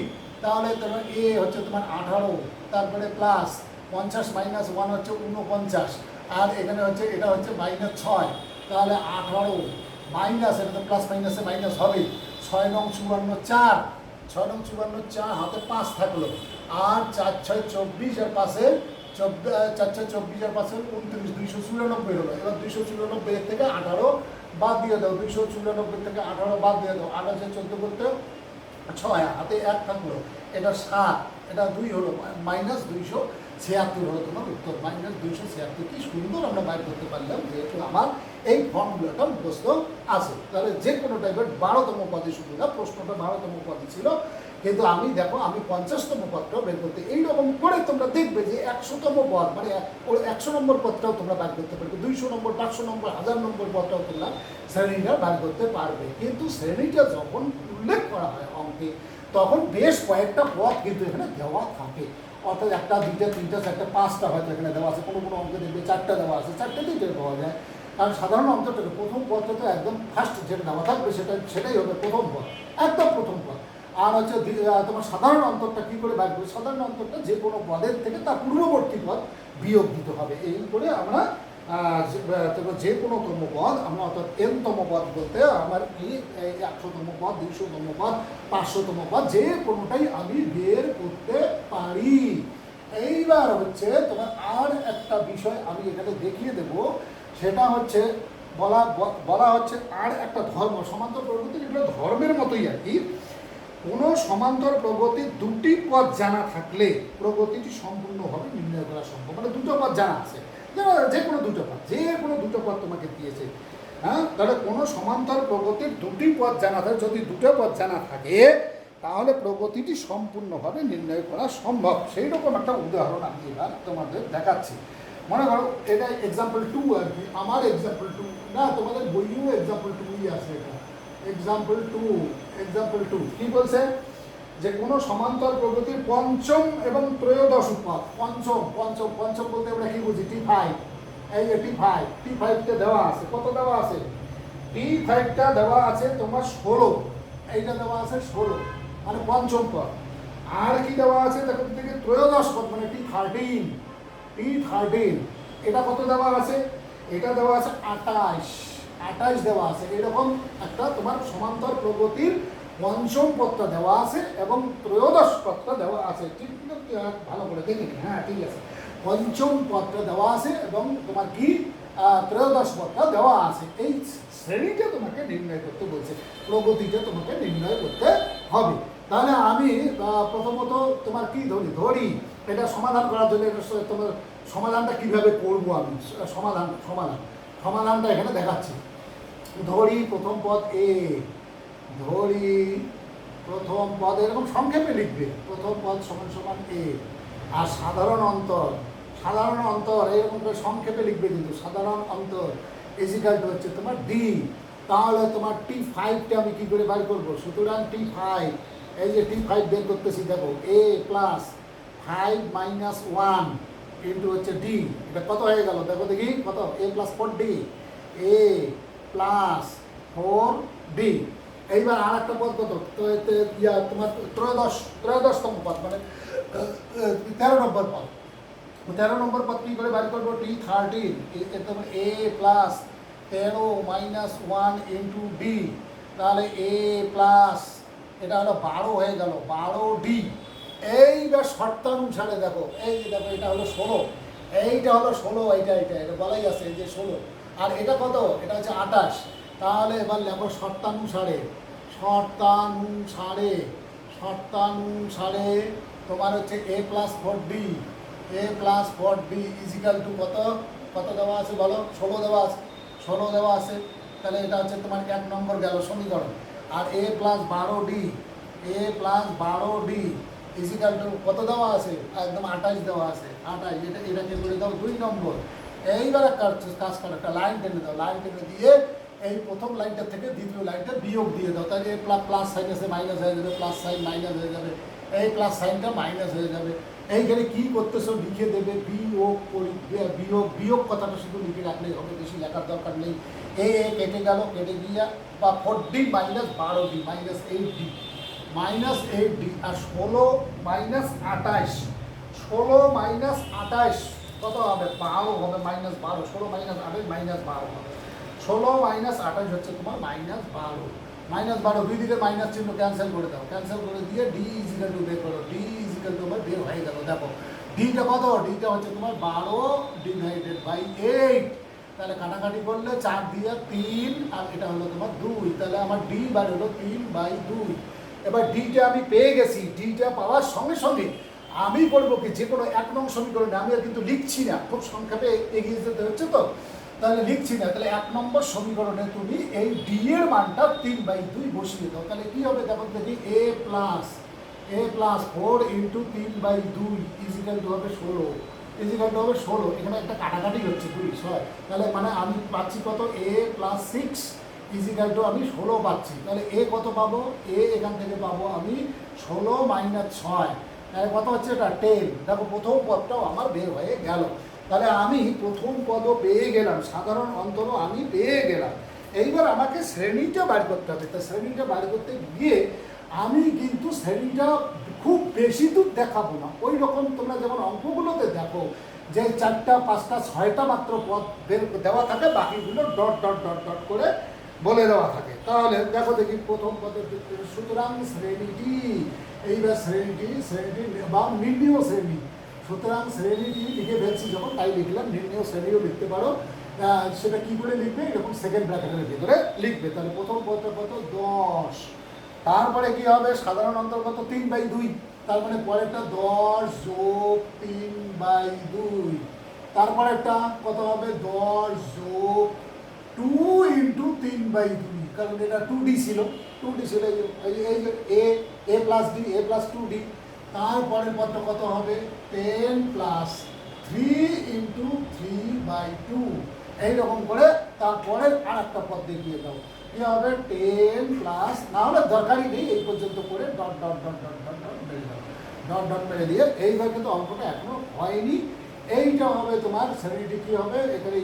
তাহলে তোমার এ হচ্ছে তোমার 18, তারপরে প্লাস 50 মাইনাস 1 হচ্ছে 49, আর এখানে হচ্ছে এটা হচ্ছে -6। তাহলে 18 মাইনাস, এটা তো প্লাস মাইনাসে মাইনাস হবে, 6 নং 54, 6 নং 54, হাতে 5 থাকলো, আর 4 6 24, আর পাশে 4 6 24, আর পাশে 29, 294 হলো। এবার 294 থেকে 18 বাদ দিয়ে দাও, 294 থেকে 18 বাদ দিয়ে দাও, 8 আছে 14 করতে 6, হাতে 1 থাকলো, এটা 7, এটা 2 হলো, -276 হলো তোমার উত্তর, -276। কি সুন্দর আমরা বাইর করতে পারলাম, যেহেতু আমার এই ফর্মুলাটা মুখস্থ আছে। তাহলে যে কোনো টাইপের 12তম পদে, শুধু না প্রশ্নটা 12তম পদে ছিল, কিন্তু আমি দেখো আমি 50তম পদটাও বের করতে, এইরকম করে তোমরা দেখবে যে 100তম পদ, মানে 100 নম্বর পদটাও তোমরা বার করতে পারবে, 200 নম্বর 500 নম্বর 1000 নম্বর পদটাও তোমরা শ্রেণীটা বার করতে পারবে। কিন্তু শ্রেণীটা যখন উল্লেখ করা হয় অঙ্কে, তখন বেশ কয়েকটা পদ কিন্তু এখানে দেওয়া থাকে, অর্থাৎ 1 2 3 4 5টা হয়তো এখানে দেওয়া আছে, কোনো অঙ্কে দেখবে 4টা দেওয়া আছে, 4টেতেই টের পাওয়া যায়। কারণ সাধারণ অন্তরটাকে প্রথম পদটা তো একদম ফার্স্ট যেটা দেওয়া থাকবে সেটাই হবে প্রথম পদ, একদম প্রথম পদ। আর হচ্ছে তোমার সাধারণ অন্তরটা কী করে বার করবে? সাধারণ অন্তরটা যে কোনো পদের থেকে তার পূর্ববর্তী পদ বিয়োগ দিতে হবে। এই করে আমরা যে কোনো তম পদ আমরা, অর্থাৎ Nতম পদ বলতে আমার কি 100তম পদ, 200তম পদ, 500তম পদ, যে কোনোটাই আমি বের করতে পারি। এইবার হচ্ছে তোমার আর একটা বিষয় আমি এখানে দেখিয়ে দেব, সেটা হচ্ছে বলা হচ্ছে আর একটা ধর্ম, সমান্তর প্রগতি, এগুলো ধর্মের মতোই আর কি। কোনো সমান্তর প্রগতির 2টি পদ জানা থাকলে প্রগতিটি সম্পূর্ণভাবে নির্ণয় করা সম্ভব। মানে 2টো পদ জানা আছে, যে কোনো 2টো পদ তোমাকে দিয়েছে, হ্যাঁ, তাহলে কোনো সমান্তর প্রগতির 2টি পদ জানা থাকে, যদি 2টো পদ জানা থাকে তাহলে প্রগতিটি সম্পূর্ণভাবে নির্ণয় করা সম্ভব। সেই রকম একটা উদাহরণ আমি এবার তোমাদের দেখাচ্ছি। মনে করো এটা এক্সাম্পল 2 আর কি, আমার এক্সাম্পল 2 না, তোমাদের বইয়েও এক্সাম্পল 2ই আছে। এটা এক্সাম্পল 2 কি বলছে? যে কোনো সমান্তর প্রগতির পঞ্চম এবং ত্রয়োদশ পদ, পঞ্চম বলতে আমরা কি বুঝি? T5, এই যে T5টা দেওয়া আছে, কত দেওয়া আছে? T5টা দেওয়া আছে তোমার 16, এইটা দেওয়া আছে 16, মানে পঞ্চম পদ। আর কি দেওয়া আছে দেখো থেকে ত্রয়োদশ পদ, মানে T13, এটা কত দেওয়া আছে? এটা দেওয়া আছে 28 দেওয়া আছে। এরকম একটা তোমার সমান্তর প্রগতির পঞ্চম পদটা দেওয়া আছে এবং ত্রয়োদশ পদটা দেওয়া আছে। ঠিক ভালো করে দেখে নি, হ্যাঁ ঠিক আছে। পঞ্চম পদটা দেওয়া আছে এবং তোমার কি ত্রয়োদশ পদটা দেওয়া আছে। এই শ্রেণীটা তোমাকে নির্ণয় করতে বলছে, প্রগতিটা তোমাকে নির্ণয় করতে হবে। তাহলে আমি প্রথমত তোমার কি ধরি এটা সমাধান করার জন্য তোমার সমাধানটা কিভাবে করব আমি সমাধানটা এখানে দেখাচ্ছি। ধরি প্রথম পদ এ, ধরি প্রথম পদ এরকম সংক্ষেপে লিখবে, প্রথম পদ সমান সমান এ, আর সাধারণ অন্তর এরকম করে সংক্ষেপে লিখবে, কিন্তু সাধারণ অন্তর ইজিক্যালটু হচ্ছে তোমার ডি। তাহলে তোমার T5টা আমি কি করে বার করবো? সুতরাং T5, এই যে T5 বের করতেছি, দেখো a প্লাস 5 মাইনাস 1 ইন্টু হচ্ছে ডি। এটা কত হয়ে গেল দেখো দেখি, কত? a plus 4d, a plus 4d। এইবার আর একটা পদ কত? তো তোমার ত্রয়োদশতম পদ, মানে 13 নম্বর পদ। 13 নম্বর পদ কী করে বার করবো? T13, তোমার a plus 13 minus 1 into D. তাহলে a প্লাস, এটা হলো 12 হয়ে গেল, 12d। এইবার শর্তানুসারে দেখো, এই যে দেখো এটা হলো 16, এইটা হলো 16, এটা বলাই আছে এই যে 16, আর এটা কত? এটা হচ্ছে 28। তাহলে এবার লেখো শর্তানুসারে তোমার হচ্ছে a plus 4d is equal to কত দেওয়া আছে বলো? 16 দেওয়া আছে। তাহলে এটা হচ্ছে তোমার 1 নম্বর গেল সমীকরণ। আর a plus 12d is equal to কত দেওয়া আছে? একদম 28 দেওয়া আছে, 28। এটাকে করে দাও 2 নম্বর। এইবার কাজ করো, একটা লাইন টেনে দাও, লাইন টেনে দিয়ে এই প্রথম লাইনটা থেকে দ্বিতীয় লাইনটা বিয়োগ দিয়ে দাও। তাহলে প্লাস সাইন আছে মাইনাস হয়ে যাবে, প্লাস সাইন মাইনাস হয়ে যাবে, এই প্লাস সাইনটা মাইনাস হয়ে যাবে। এইখানে কী করতেছো লিখে দেবে, বিয়োগ কথাটা শুধু লিখে রাখলেই হবে, বেশি লেখার দরকার নেই। এ কেটে গেল, কেটে গিয়া বা 4d minus 12d minus 8d, আর 16 মাইনাস 28 কত হবে? 12 হবে, মাইনাস 12, 16 মাইনাস 28 মাইনাস 12 হবে। 16 মাইনাস 28 হচ্ছে তোমার -12, দুই দিকে মাইনাস চিহ্ন ক্যান্সেল করে দাও, ক্যান্সেল করে দিয়ে ডি ইজিক্যাল টু বের করো, ডি ইজিক্যাল টু আমার বের হয়ে গেল। দেখো ডিটা কত? ডিটা হচ্ছে তোমার 12 ডিভাইডেড বাই 8। তাহলে কাটাকাটি করলে 4 দিয়ে 3, আর এটা হলো তোমার 2। তাহলে আমার ডি বার হলো 3/2। এবার ডিটা আমি পেয়ে গেছি। ডিটা পাওয়ার সঙ্গে সঙ্গে আমি করবো কি, যে কোনো 1 নং সমীকরণে আমি আর কিন্তু লিখছি না, খুব সংক্ষেপে এগিয়ে যেতে হচ্ছে তো, তাহলে লিখছি না। তাহলে 1 নম্বর সমীকরণে তুমি এই ডি এর মানটা 3/2 বসিয়ে দাও। তাহলে কি হবে দেখো দেখি, a plus 4 into 3/2 is equal to হবে 16, এখানে একটা কাটাকাটি হচ্ছে 2, 6। তাহলে মানে আমি পাচ্ছি কত? a প্লাস 6 ইজিক্যাল টু আমি 16 পাচ্ছি। তাহলে a কত পাবো? a এখান থেকে পাবো আমি 16 মাইনাস 6, তাহলে কত হচ্ছে? এটা 10। দেখো প্রথম পদটাও আমার বের হয়ে গেল। তাহলে আমি প্রথম পদও পেয়ে গেলাম, সাধারণ অন্তরও আমি পেয়ে গেলাম। এইবার আমাকে শ্রেণীটা বার করতে হবে। তা শ্রেণীটা বার করতে গিয়ে আমি কিন্তু শ্রেণীটা খুব বেশি দূর দেখাবো না। ওই রকম তোমরা যেমন অঙ্কগুলোতে দেখো যে 4টা 5টা 6টা মাত্র পদ দেওয়া থাকে, বাকিগুলো ডট ডট ডট ডট করে বলে দেওয়া থাকে। তাহলে দেখো দেখি প্রথম পদের সুতরাং শ্রেণীটি, এইবার শ্রেণীটি বা নির্ণীয় শ্রেণী। সুতরাং শ্রেণীটি লিখে ফেলছি যখন, তাই লিখলাম। নির্ণয় শ্রেণীও লিখতে পারো, সেটা কি করে লিখবে? এরকম সেকেন্ড ব্র্যাকেটের ভিতরে লিখবে। তাহলে প্রথম পদটা কত? 10। তারপরে কি হবে? সাধারণ অন্তর্গত 3/2, তার মানে পরেরটা 10 যোগ 3/2। তারপরে একটা কত হবে? 10 যোগ 2 ইন্টু 3/2, কারণ এটা 2d ছিল, এই যে a plus d, a plus 2d। তারপরের পদটা কত হবে? 10 প্লাস 3 ইন্টু 3/2। এইরকম করে তারপরের আর একটা পদ দেখিয়ে দাও। কি হবে? 10 প্লাস, না হলে দরকারই নেই, এই পর্যন্ত করে dot dot dot dot dot dot মেরে দাও, ডট ডট মেরে দিয়ে। এইভাবে কিন্তু অঙ্কটা এখনো হয়নি। এইটা হবে তোমার শ্রেণীটি কী হবে? এখানে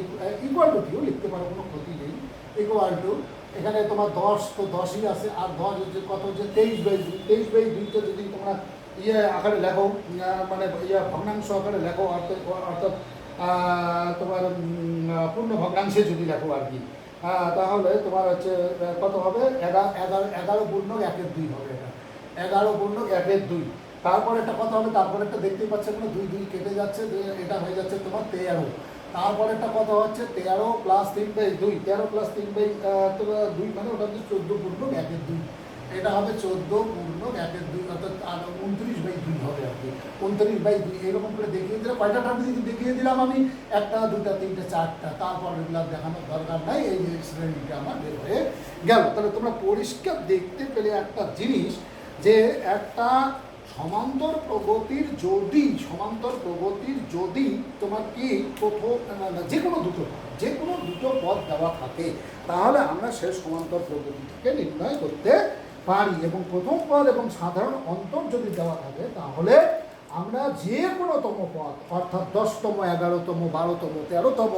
ইকুয়াল টু কিউ লিখতে পারো, কোনো ক্ষতি নেই। ইকুয়াল টু, এখানে তোমার 10 তো 10ই আছে, আর 10 হচ্ছে কত? হচ্ছে 23/2। 23/2টা যদি তোমরা আকারে লেখো, মানে ভগ্নাংশ আকারে লেখো, অর্থাৎ তোমার পূর্ণ ভগ্নাংশে যদি লেখো আর কি, তাহলে তোমার হচ্ছে কত হবে? 11 পূর্ণ 1/2 হবে। এটা 11 পূর্ণ 1/2। তারপরে একটা কত হবে? তারপরে একটা দেখতেই পাচ্ছে, 2 কেটে যাচ্ছে, এটা হয়ে যাচ্ছে তোমার 13। তারপরেরটা কত হচ্ছে 13 প্লাস 3/2, 13 প্লাস 3/2 মানে ওটা হচ্ছে 14 পূর্ণ 1/2, এটা হবে 14 পূর্ণ 1/2 অর্থাৎ 29/2 হবে আর কি, 29/2 এরকম করে দেখিয়ে দিলে কয়টা টার্ম দেখিয়ে দিলাম আমি, 1টা 2টা 3টে 4টা, তারপর এগুলো দেখানোর দরকার নাই, এই যে শ্রেণীটা আমার বের হয়ে গেল। তাহলে তোমরা পরিষ্কার দেখতে পেলে একটা জিনিস যে একটা সমান্তর প্রগতির যদি তোমার কি প্রথম যে কোনো দুটো পদ দেওয়া থাকে তাহলে আমরা সে সমান্তর প্রগতিটাকে নির্ণয় করতে পারি, এবং প্রথম পদ এবং সাধারণ অন্তর যদি দেওয়া থাকে তাহলে আমরা যে কোনোতম পদ অর্থাৎ 10তম 11তম 12তম 13তম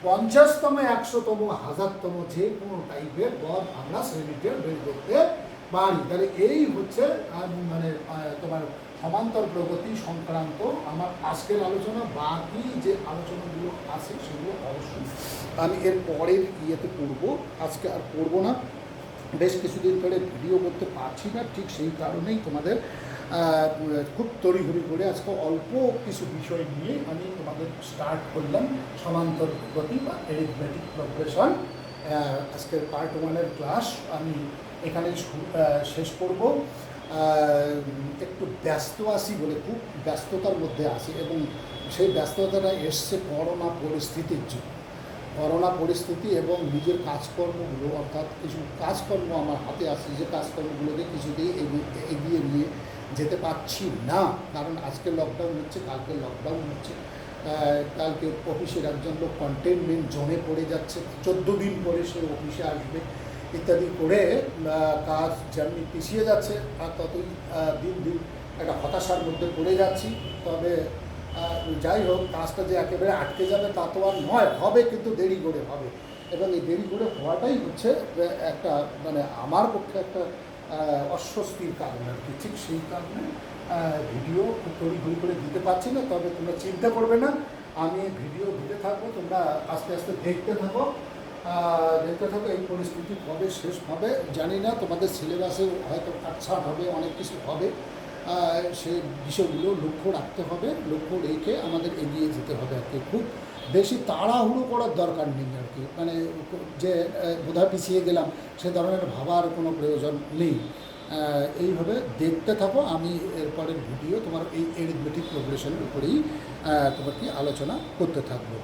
50তম 100তম 1000তম যে কোনো টাইপের পদ আমরা শ্রেণীতে বের করতে পারি। তাহলে এই হচ্ছে মানে তোমার সমান্তর প্রগতি সংক্রান্ত আমার আজকের আলোচনা। বাকি যে আলোচনাগুলো আছে সেগুলো অবশ্যই আমি এর পরের ইয়েতে পড়বো, আজকে আর পড়বো না, বেশ কিছুদিন ধরে ভিডিও করতে পারছি না, ঠিক সেই কারণেই তোমাদের খুব তড়িঘড়ি করে আজকে অল্প কিছু বিষয় নিয়ে আমি তোমাদের স্টার্ট করলাম সমান্তর প্রগতি বা অ্যারিথমেটিক প্রোগ্রেশন। আজকের পার্ট 1-এর ক্লাস আমি এখানে শেষ করব। একটু ব্যস্ত আছি বলে, খুব ব্যস্ততার মধ্যে আছি, এবং সেই ব্যস্ততাটা এসছে করোনা পরিস্থিতির জন্য। করোনা পরিস্থিতি এবং নিজের কাজকর্মগুলো, অর্থাৎ কিছু কাজকর্ম আমার হাতে আছে, যে কাজকর্মগুলোকে কিছুতেই এগিয়ে নিয়ে যেতে পারছি না, কারণ আজকে লকডাউন হচ্ছে, কালকে লকডাউন হচ্ছে, কালকে অফিসের একজন লোক কন্টেনমেন্ট জোনে পড়ে যাচ্ছে, 14 দিন পরে সে অফিসে আসবে ইত্যাদি করে কাজ যেমনি পিছিয়ে যাচ্ছে, আর ততই দিন দিন একটা হতাশার মধ্যে পড়ে যাচ্ছি। তবে যাই হোক, কাজটা যে একেবারে আটকে যাবে তা তো আর নয়, হবে কিন্তু দেরি করে হবে, এবং এই দেরি করে হওয়াটাই হচ্ছে একটা মানে আমার পক্ষে একটা অস্বস্তির কারণ আর কি। ঠিক সেই কারণে ভিডিও খুব তড়িঘড়ি করে দিতে পারছি না, তবে তোমরা চিন্তা করবে না, আমি ভিডিও দিতে থাকবো, তোমরা আস্তে আস্তে দেখতে থাকো। এই পরিস্থিতি কবে শেষ হবে জানি না, তোমাদের সিলেবাসে হয়তো কাটছাট হবে, অনেক কিছু হবে, সে বিষয়গুলো লক্ষ্য রাখতে হবে, লক্ষ্য রেখে আমাদের এগিয়ে যেতে হবে আর কি। খুব বেশি তাড়াহুড়ো করার দরকার নেই আর কি, মানে যে বোধহয় পিছিয়ে গেলাম সে ধরনের ভাবার কোনো প্রয়োজন নেই। এইভাবে দেখতে থাকো, আমি এরপরের ভিডিও তোমার এই অ্যারিথমেটিক প্রোগ্রেশনের উপরেই তোমার কি আলোচনা করতে থাকবো।